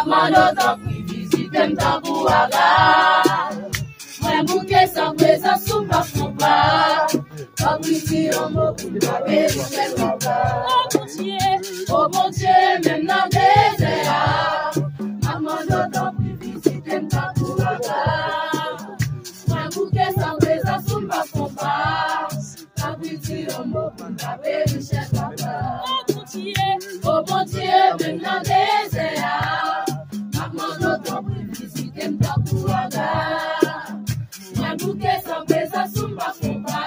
Maman t'en prie, visite m'tabouaga. Moi bouquet sans présence sous ma fouba. Pas briller en mot pour la belle papa. Oh mon Dieu, même dans le désert. Maman t'en prie, visite m'tabouaga. Moi bouquet sans présence sous ma fouba. Pas briller en mot pour la belle papa. Oh mon Dieu, même dans le désert. Maman t'en prie, visite m'tabouaga. Moi bouquet sans présence sous ma fouba.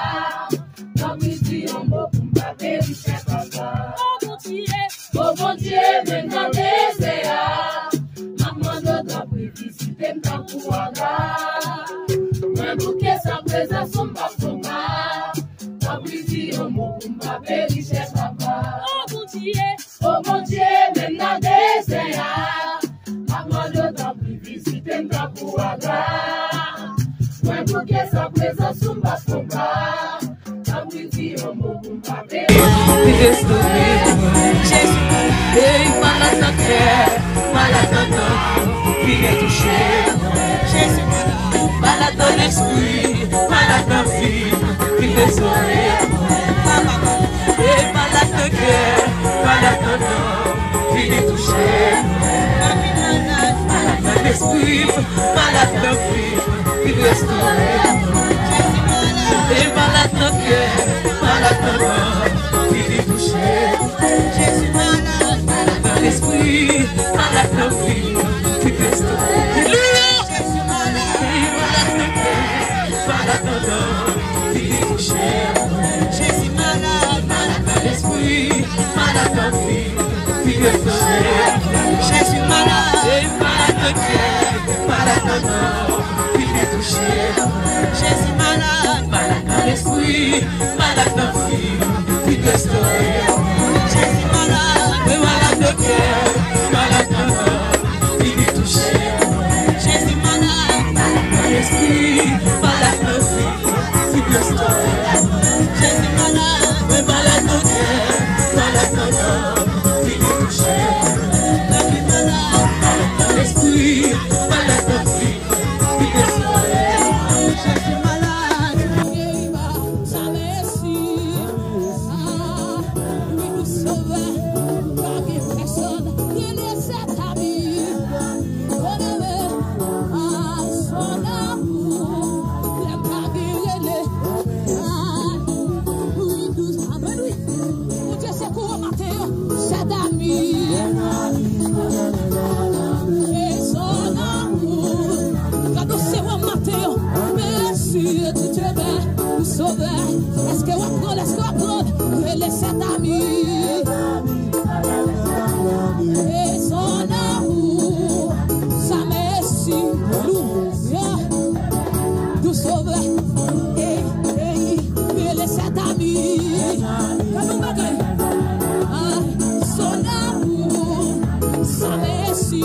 Pas briller en mot pour la belle papa. Oh mon Dieu, même dans le désert. Maman t'en prie, visite m'tabouaga. Moi bouquet sans présence sous ma fouba. Pas briller en mot pour la belle papa. Oh mon Dieu, même dans le désert. Maman t'en prie, visite m'tabouaga. Moi bouquet sans présence sous ma fouba. Pas briller en mot pour la belle Jésus, malade dans cœur, malade dans l'âme, viens toucher. Jésus, malade dans l'esprit, malade dans la vie, viens sauver. Malade dans cœur, malade dans l'âme, viens toucher. Malade dans l'esprit, malade dans la vie, viens sauver. Malade dans cœur, malade dans l'âme, viens toucher. Jésus malade, malade dans l'esprit, malade dans la vie, tu peux sauver. Jésus malade dans cœur, malade dans l'âme, il est touché. Jésus malade, malade dans l'esprit, malade dans la vie, tu peux sauver. Jésus malade, malade dans cœur, malade dans l'âme, il est touché. Jésus malade, malade dans l'esprit, malade dans la vie, tu peux sauver. Jésus malade, malade de cœur, malade de l'âme, il est touché. Jésus malade, malade de l'esprit, malade de vie, il peut sauver. Jésus malade, malade de cœur, malade de l'âme, il est touché. Jésus malade, malade de l'esprit, malade de vie, il peut sauver. Jésus malade, ça merci. Est-ce que vous apprenez, les sept amis et son amour, sa merci, nous sauver et les sept amis, son amour, sa merci.